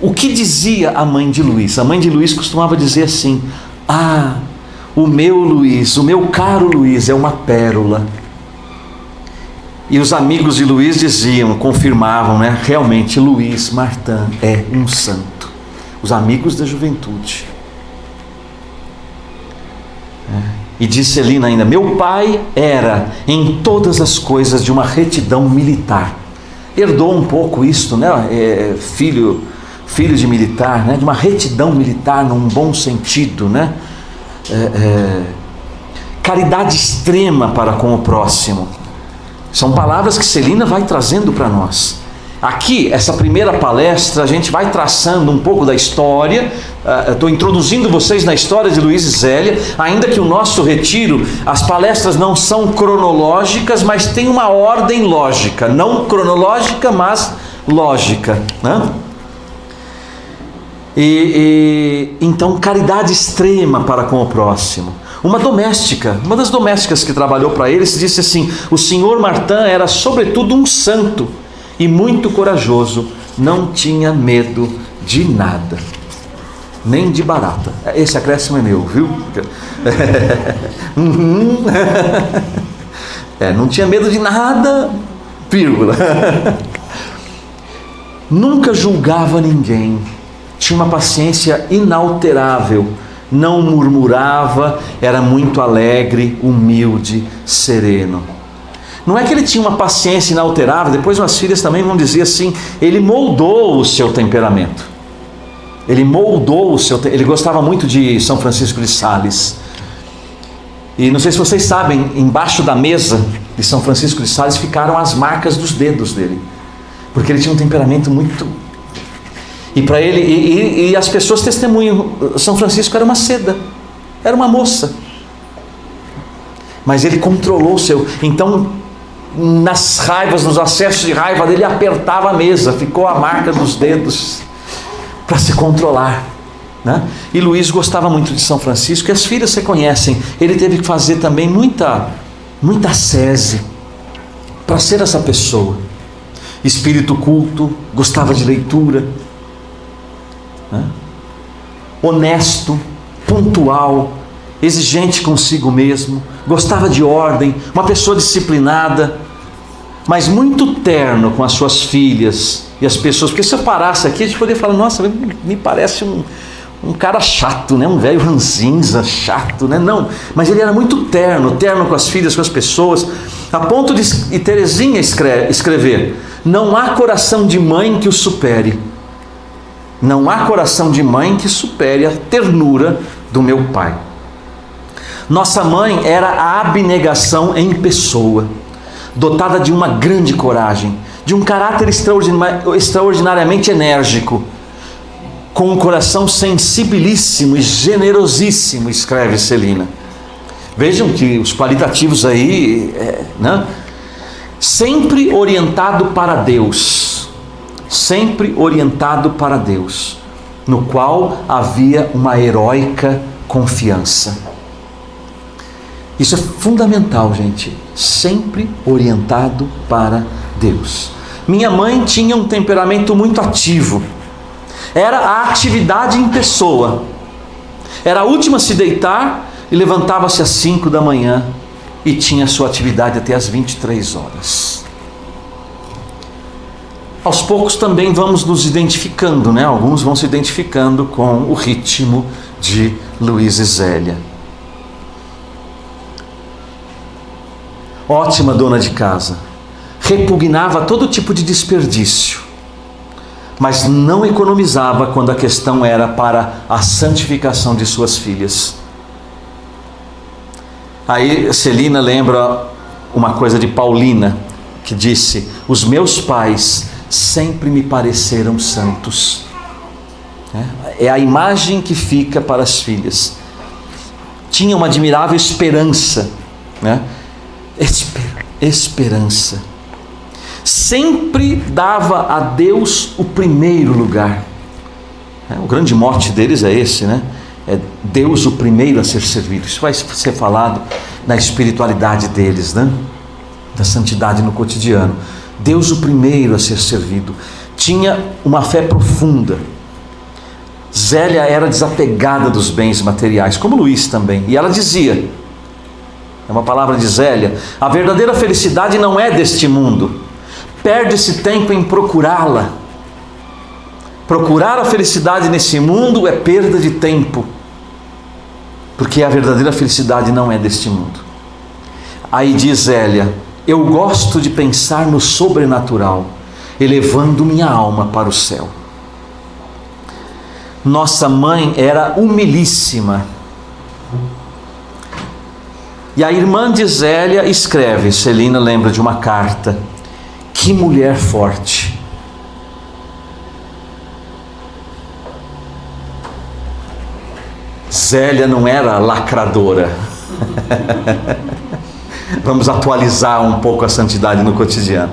Speaker 1: o que dizia a mãe de Luís. A mãe de Luís costumava dizer assim: o meu Luís, o meu caro Luís é uma pérola. E os amigos de Luís confirmavam, né? Realmente Luís Martin é um santo. Os amigos da juventude. E disse Celina ainda: meu pai era em todas as coisas de uma retidão militar. Herdou um pouco isto, né? Filho de militar, né? De uma retidão militar num bom sentido, né? Caridade extrema para com o próximo. São palavras que Celina vai trazendo para nós. Aqui, essa primeira palestra, a gente vai traçando um pouco da história. Estou introduzindo vocês na história de Luiz e Zélia, ainda que o nosso retiro, as palestras não são cronológicas, mas tem uma ordem lógica, não cronológica, mas lógica, né? Então, caridade extrema para com o próximo. Uma das domésticas que trabalhou para eles, disse assim: o senhor Martin era sobretudo um santo e muito corajoso, não tinha medo de nada, nem de barata. Esse acréscimo é meu, viu? Não tinha medo de nada, vírgula. Nunca julgava ninguém, tinha uma paciência inalterável, não murmurava, era muito alegre, humilde, sereno. Não é que ele tinha uma paciência inalterável, depois umas filhas também vão dizer assim, ele moldou o seu temperamento. Ele gostava muito de São Francisco de Sales. E não sei se vocês sabem, embaixo da mesa de São Francisco de Sales ficaram as marcas dos dedos dele. Porque ele tinha um temperamento muito... E para ele, e as pessoas testemunham, São Francisco era uma seda, era uma moça. Mas ele controlou o seu... Então, nas raivas, nos acessos de raiva dele, apertava a mesa, ficou a marca dos dedos para se controlar, né? E Luiz gostava muito de São Francisco, e as filhas se conhecem. Ele teve que fazer também muita ascese para ser essa pessoa. Espírito culto, gostava de leitura, né? Honesto, pontual, exigente consigo mesmo, gostava de ordem, uma pessoa disciplinada, mas muito terno com as suas filhas e as pessoas. Porque se eu parasse aqui, a gente poderia falar: nossa, me parece um cara chato, né? Um velho ranzinza chato, né? Não, mas ele era muito terno com as filhas, com as pessoas, a ponto de Terezinha escrever: não há coração de mãe que o supere. Não há coração de mãe que supere a ternura do meu pai. Nossa mãe era a abnegação em pessoa, dotada de uma grande coragem, de um caráter extraordinariamente enérgico, com um coração sensibilíssimo e generosíssimo, escreve Celina. Vejam que os qualitativos aí, né? Sempre orientado para Deus, no qual havia uma heróica confiança. Isso é fundamental, gente. Sempre orientado para Deus. Minha mãe tinha um temperamento muito ativo. Era a atividade em pessoa. Era a última a se deitar e levantava-se às 5 da manhã e tinha sua atividade até às 23 horas. Aos poucos também vamos nos identificando, né? Alguns vão se identificando com o ritmo de Luiz e Zélia. Ótima dona de casa, repugnava todo tipo de desperdício, mas não economizava quando a questão era para a santificação de suas filhas. Aí Celina lembra uma coisa de Paulina, que disse: os meus pais sempre me pareceram santos. É a imagem que fica para as filhas. Tinha uma admirável esperança, né? Esperança. Sempre dava a Deus o primeiro lugar. O grande mote deles é esse, né? É Deus o primeiro a ser servido. Isso vai ser falado na espiritualidade deles, né? Da santidade no cotidiano. Deus o primeiro a ser servido. Tinha uma fé profunda. Zélia era desapegada dos bens materiais, como Luiz também. E ela dizia, é uma palavra de Zélia: a verdadeira felicidade não é deste mundo. Perde-se tempo em procurá-la. Procurar a felicidade nesse mundo é perda de tempo, porque a verdadeira felicidade não é deste mundo. Aí diz Zélia: eu gosto de pensar no sobrenatural, elevando minha alma para o céu. Nossa mãe era humilíssima. E a irmã de Zélia escreve, Celina lembra de uma carta: que mulher forte. Zélia não era lacradora. Vamos atualizar um pouco a santidade no cotidiano.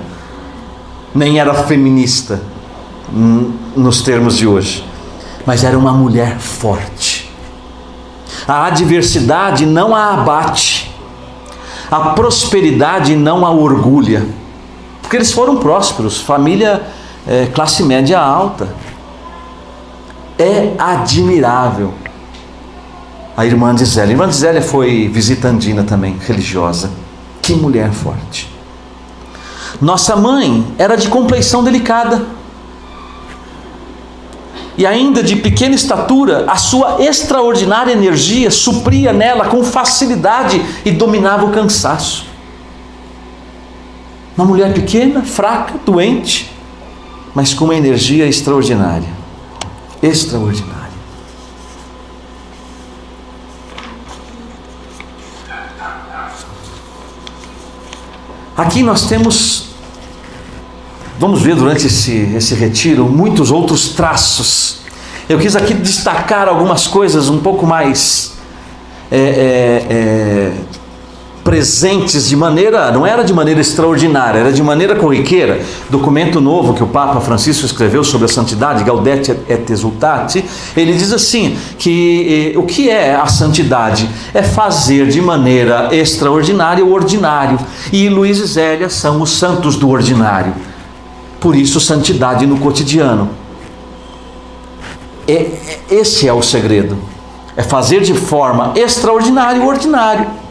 Speaker 1: Nem era feminista, nos termos de hoje. Mas era uma mulher forte. A adversidade não a abate. A prosperidade não a orgulha. Porque eles foram prósperos, família classe média alta. É admirável a irmã de Zélia. A irmã de Zélia foi visitandina também, religiosa. Que mulher forte. Nossa mãe era de compleição delicada. E ainda de pequena estatura, a sua extraordinária energia supria nela com facilidade e dominava o cansaço. Uma mulher pequena, fraca, doente, mas com uma energia extraordinária. Extraordinária. Aqui nós temos, vamos ver durante esse retiro, muitos outros traços. Eu quis aqui destacar algumas coisas um pouco mais presentes de maneira, não era de maneira extraordinária, era de maneira corriqueira. Documento novo que o Papa Francisco escreveu sobre a santidade, Gaudete et Exsultate, ele diz assim, que o que é a santidade? É fazer de maneira extraordinária o ordinário, e Luiz e Zélia são os santos do ordinário, por isso santidade no cotidiano. Esse é o segredo, é fazer de forma extraordinária o ordinário.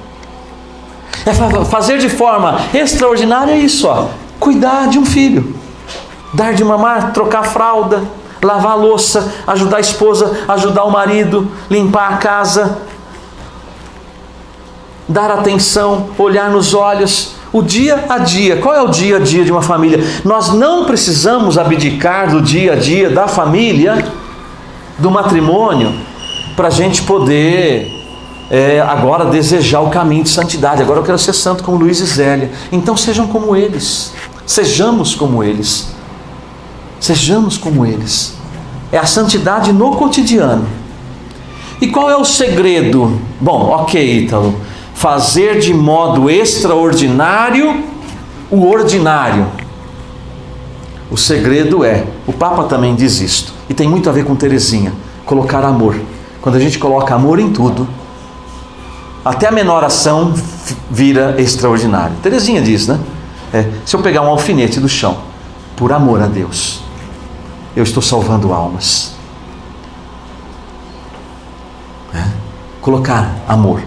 Speaker 1: Fazer de forma extraordinária é isso, ó, cuidar de um filho, dar de mamar, trocar a fralda, lavar a louça, ajudar a esposa, ajudar o marido, limpar a casa, dar atenção, olhar nos olhos, o dia a dia. Qual é o dia a dia de uma família? Nós não precisamos abdicar do dia a dia da família, do matrimônio, para a gente poder agora desejar o caminho de santidade. Agora eu quero ser santo como Luiz e Zélia. Então sejam como eles, sejamos como eles, sejamos como eles. É a santidade no cotidiano. E qual é o segredo? Bom, ok, Ítalo, fazer de modo extraordinário o ordinário. O segredo o Papa também diz isto, e tem muito a ver com Teresinha, colocar amor. Quando a gente coloca amor em tudo, até a menor ação vira extraordinário. Teresinha diz, né? Se eu pegar um alfinete do chão, por amor a Deus, eu estou salvando almas. Colocar amor.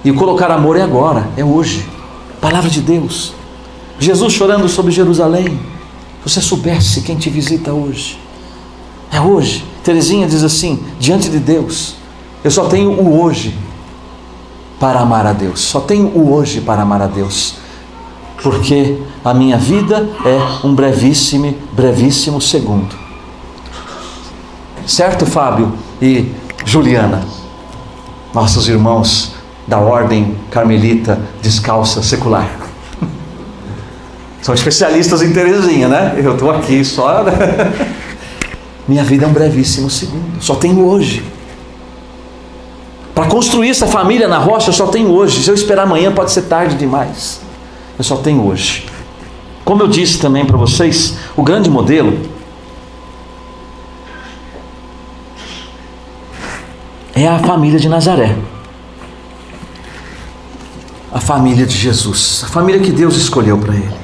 Speaker 1: E o colocar amor é agora, é hoje. Palavra de Deus. Jesus chorando sobre Jerusalém. Se você soubesse quem te visita hoje. É hoje. Teresinha diz assim, diante de Deus, eu só tenho o hoje para amar a Deus. Só tenho o hoje para amar a Deus. Porque a minha vida é um brevíssimo segundo. Certo, Fábio e Juliana? Nossos irmãos da ordem carmelita descalça secular. São especialistas em Teresinha, né? Eu estou aqui só... Minha vida é um brevíssimo segundo. Só tenho hoje. Para construir essa família na rocha, eu só tenho hoje. Se eu esperar amanhã, pode ser tarde demais. Eu só tenho hoje. Como eu disse também para vocês, o grande modelo é a família de Nazaré. A família de Jesus. A família que Deus escolheu para ele.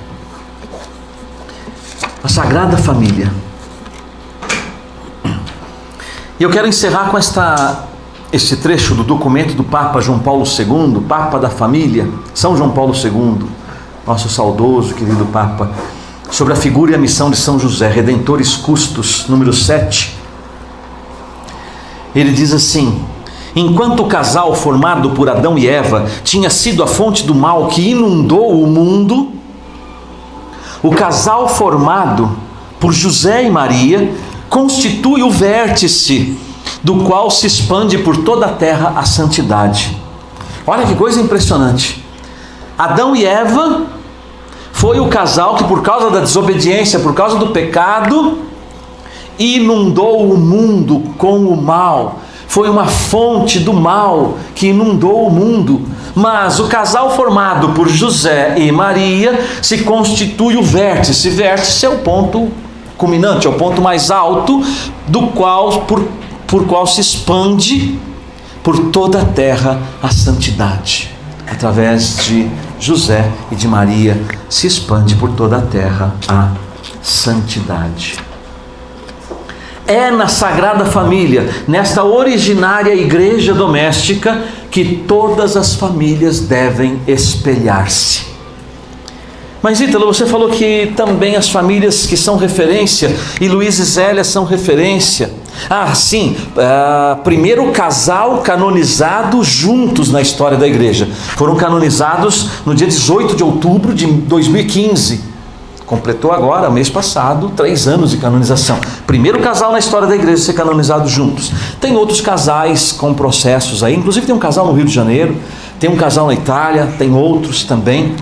Speaker 1: A Sagrada Família. E eu quero encerrar com este trecho do documento do Papa João Paulo II, Papa da Família, São João Paulo II, nosso saudoso, querido Papa, sobre a figura e a missão de São José, Redentores Custos, número 7. Ele diz assim: enquanto o casal formado por Adão e Eva tinha sido a fonte do mal que inundou o mundo, o casal formado por José e Maria constitui o vértice do qual se expande por toda a terra a santidade. Olha que coisa impressionante. Adão e Eva foi o casal que, por causa da desobediência, por causa do pecado, inundou o mundo com o mal. Foi uma fonte do mal que inundou o mundo. Mas o casal formado por José e Maria se constitui o vértice. Vértice é o ponto culminante, é o ponto mais alto do qual, por qual se expande por toda a terra a santidade. Através de José e de Maria se expande por toda a terra a santidade. É na Sagrada Família, nesta originária igreja doméstica, que todas as famílias devem espelhar-se. Mas Ítalo, você falou que também as famílias que são referência, e Luiz e Zélia são referência. Ah, sim, primeiro casal canonizado juntos na história da igreja. Foram canonizados no dia 18 de outubro de 2015. Completou agora, mês passado, 3 anos de canonização. Primeiro casal na história da igreja a ser canonizado juntos. Tem outros casais com processos aí, inclusive tem um casal no Rio de Janeiro, tem um casal na Itália, tem outros também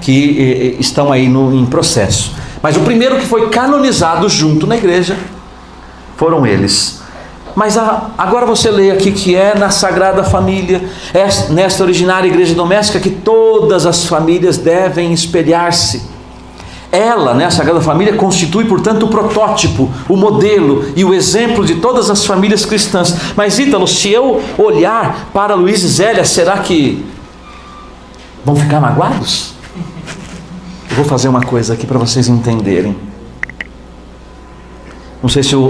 Speaker 1: que estão aí em processo. Mas o primeiro que foi canonizado junto na igreja foram eles. Mas agora você lê aqui que é na Sagrada Família, é nesta originária igreja doméstica que todas as famílias devem espelhar-se. Ela, né, a Sagrada Família, constitui, portanto, o protótipo, o modelo e o exemplo de todas as famílias cristãs. Mas, Ítalo, se eu olhar para Luiz e Zélia, será que vão ficar magoados? Eu vou fazer uma coisa aqui para vocês entenderem. Não sei se o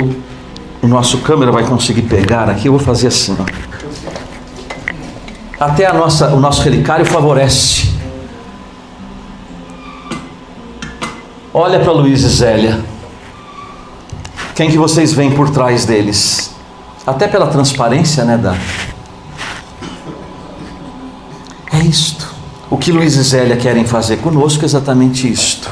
Speaker 1: nosso câmera vai conseguir pegar aqui. Eu vou fazer assim, ó. Até o nosso relicário favorece. Olha para Luiz e Zélia. Quem que vocês veem por trás deles? Até pela transparência, né, É isto. O que Luiz e Zélia querem fazer conosco é exatamente isto.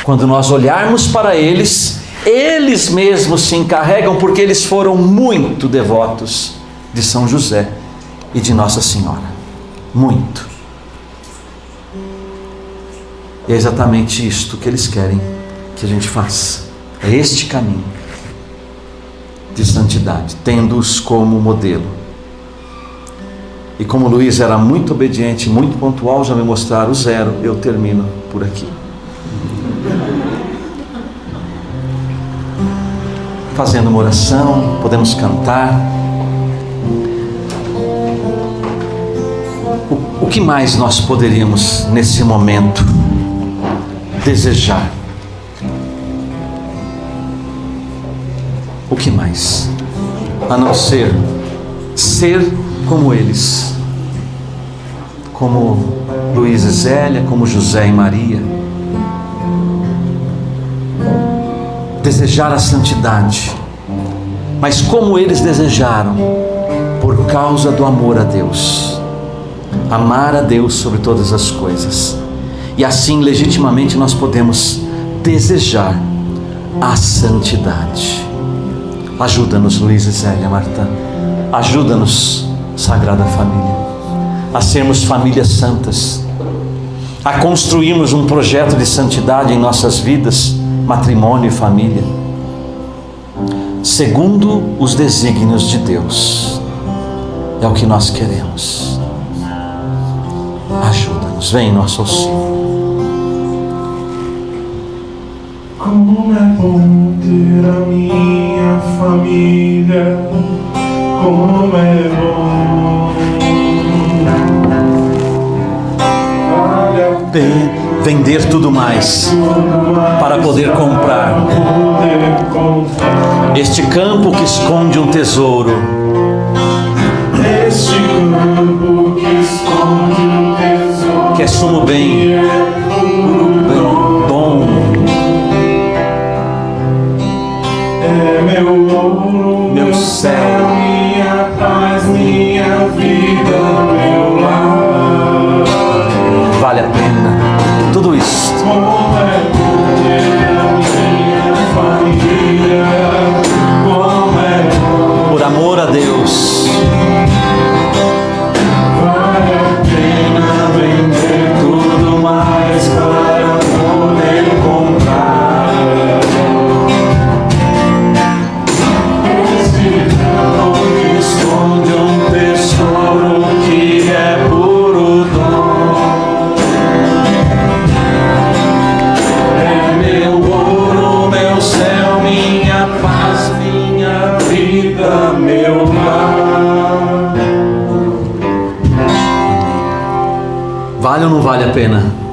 Speaker 1: Quando nós olharmos para eles, eles mesmos se encarregam, porque eles foram muito devotos de São José e de Nossa Senhora. Muito. E é exatamente isto que eles querem que a gente faça. É este caminho de santidade, tendo-os como modelo. E como Luiz era muito obediente, muito pontual, já me mostraram o 0, eu termino por aqui. Fazendo uma oração, podemos cantar. O que mais nós poderíamos nesse momento desejar? O que mais? A não ser como eles, como Luiz e Zélia, como José e Maria. Desejar a santidade, mas como eles desejaram, por causa do amor a Deus. Amar a Deus sobre todas as coisas. E assim, legitimamente, nós podemos desejar a santidade. Ajuda-nos, Luiz e Zélia, Marta. Ajuda-nos, Sagrada Família, a sermos famílias santas, a construirmos um projeto de santidade em nossas vidas, matrimônio e família, segundo os desígnios de Deus. É o que nós queremos. Ajuda-nos, vem em nosso auxílio.
Speaker 2: Como é bom ter a minha família, como é bom. Vale a pena
Speaker 1: vender tudo mais para poder comprar este campo que esconde um tesouro.
Speaker 2: Este campo que esconde um tesouro,
Speaker 1: que é sumo bem, bom.
Speaker 2: É meu ouro, meu céu, minha paz, minha vida, meu lar.
Speaker 1: Vale a pena tudo isso.
Speaker 2: Como é bom ter a minha família, como é bom.
Speaker 1: Por amor a Deus,
Speaker 2: vida, meu lar.
Speaker 1: Vale ou não vale a pena?